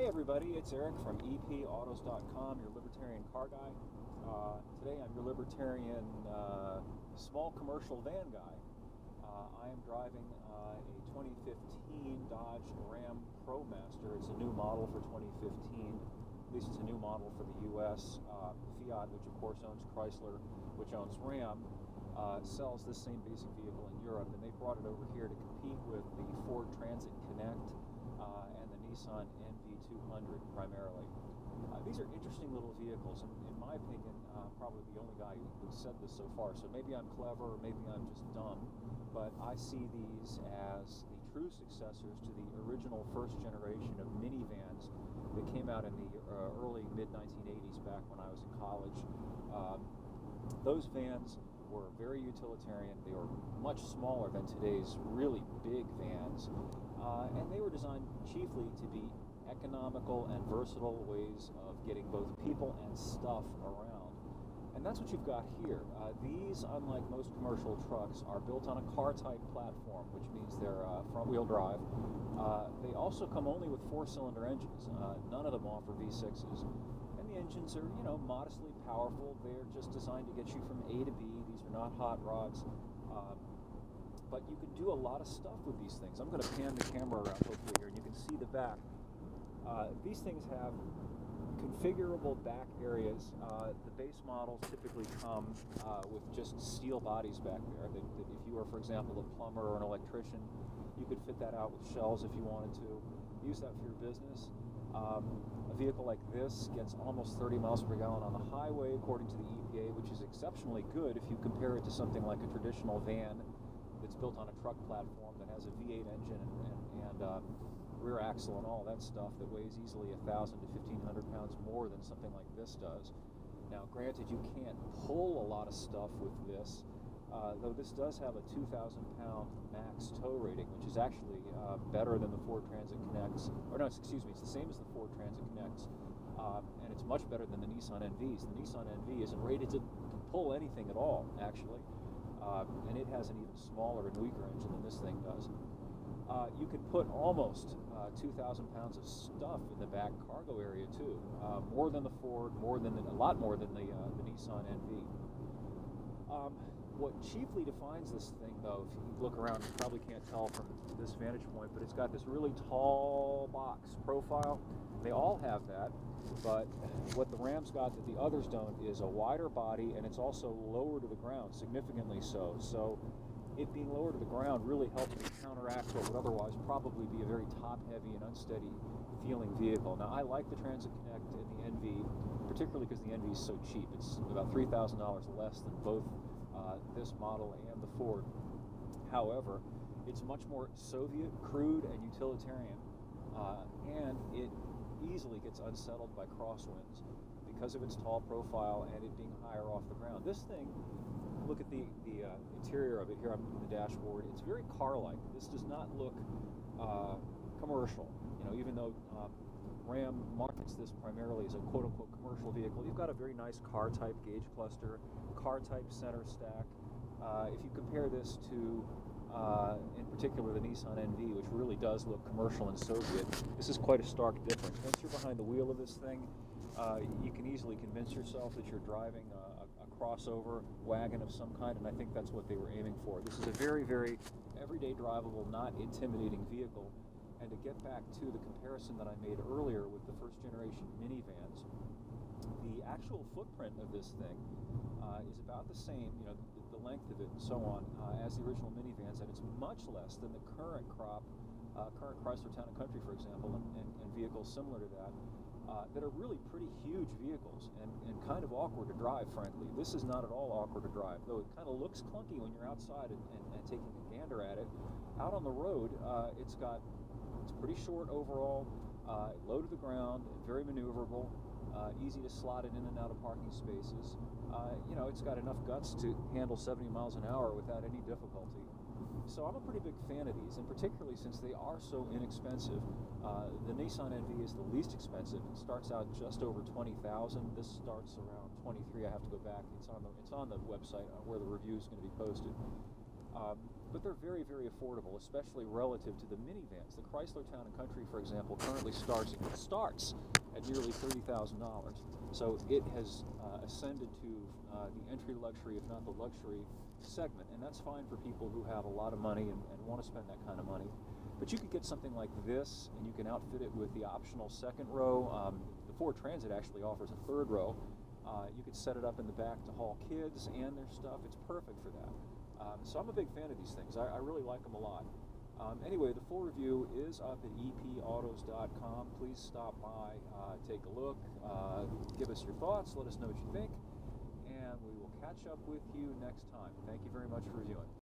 Hey everybody, it's Eric from epautos.com, your libertarian car guy. Today I'm your libertarian small commercial van guy. I am driving a 2015 Dodge Ram ProMaster. It's a new model for 2015. At least it's a new model for the U.S. Fiat, which of course owns Chrysler, which owns Ram, sells this same basic vehicle in Europe, and they brought it over here to compete with the Ford Transit Connect and the Nissan NV200 primarily. These are interesting little vehicles, and in my opinion, probably the only guy who said this so far, so maybe I'm clever or maybe I'm just dumb, but I see these as the true successors to the original first generation of minivans that came out in the early mid-1980s back when I was in college. Those vans were very utilitarian. They were much smaller than today's really big vans, and they were designed chiefly to be economical and versatile ways of getting both people and stuff around. And that's what you've got here. These, unlike most commercial trucks, are built on a car-type platform, which means they're front-wheel drive. They also come only with four-cylinder engines. None of them offer V6s. And the engines are, modestly powerful. They're just designed to get you from A to B. These are not hot rods. But you can do a lot of stuff with these things. I'm going to pan the camera around hopefully here, and you can see the back. These things have configurable back areas. The base models typically come with just steel bodies back there. That if you were, for example, a plumber or an electrician, you could fit that out with shells if you wanted to. Use that for your business. A vehicle like this gets almost 30 miles per gallon on the highway, according to the EPA, which is exceptionally good if you compare it to something like a traditional van that's built on a truck platform that has a V8 engine and rear axle and all that stuff that weighs easily 1,000 to 1,500 pounds more than something like this does. Now, granted, you can't pull a lot of stuff with this, though this does have a 2,000-pound max tow rating, which is actually better than the Ford Transit Connects. Or no, excuse me, it's the same as the Ford Transit Connects, and it's much better than the Nissan NVs. The Nissan NV isn't rated to pull anything at all, actually, and it has an even smaller and weaker engine than this thing does. You can put almost 2,000 pounds of stuff in the back cargo area too, more than the Ford, a lot more than the Nissan NV. What chiefly defines this thing, though, if you look around, you probably can't tell from this vantage point, but it's got this really tall box profile. They all have that, but what the Ram's got that the others don't is a wider body, and it's also lower to the ground, significantly so. So it being lower to the ground really helps to counteract what would otherwise probably be a very top-heavy and unsteady feeling vehicle. Now, I like the Transit Connect and the NV, particularly because the NV is so cheap. It's about $3,000 less than both this model and the Ford. However, it's much more Soviet, crude, and utilitarian, and it easily gets unsettled by crosswinds because of its tall profile and it being higher off the ground. This thing, look at the interior of it here on the dashboard. It's very car-like. This does not look commercial. Even though Ram markets this primarily as a quote-unquote commercial vehicle, you've got a very nice car-type gauge cluster, car-type center stack. If you compare this to, in particular, the Nissan NV, which really does look commercial and Soviet, this is quite a stark difference. Once you're behind the wheel of this thing, you can easily convince yourself that you're driving a crossover wagon of some kind, and I think that's what they were aiming for. This is a very, very everyday drivable, not intimidating vehicle. And to get back to the comparison that I made earlier with the first generation minivans, the actual footprint of this thing is about the same, the length of it and so on, as the original minivans, and it's much less than the current crop, current Chrysler Town & Country, for example, and vehicles similar to that, that are really pretty huge vehicles and kind of awkward to drive, frankly. This is not at all awkward to drive, though it kind of looks clunky when you're outside and taking a gander at it. Out on the road, it's pretty short overall, low to the ground, very maneuverable, easy to slot it in and out of parking spaces. It's got enough guts to handle 70 miles an hour without any difficulty. So I'm a pretty big fan of these, and particularly since they are so inexpensive. The Nissan NV is the least expensive. It starts out just over $20,000. This starts around $23,000. I have to go back. It's on the website where the review is going to be posted. but they're very, very affordable, especially relative to the minivans. The Chrysler Town & Country, for example, currently starts at nearly $30,000. So it has ascended to the entry luxury, if not the luxury segment, and that's fine for people who have a lot of money and want to spend that kind of money. But you could get something like this, and you can outfit it with the optional second row. The Ford Transit actually offers a third row. You could set it up in the back to haul kids and their stuff. It's perfect for that. So I'm a big fan of these things. I really like them a lot. Anyway, the full review is up at epautos.com. Please stop by, take a look, give us your thoughts, let us know what you think, and we will catch up with you next time. Thank you very much for reviewing.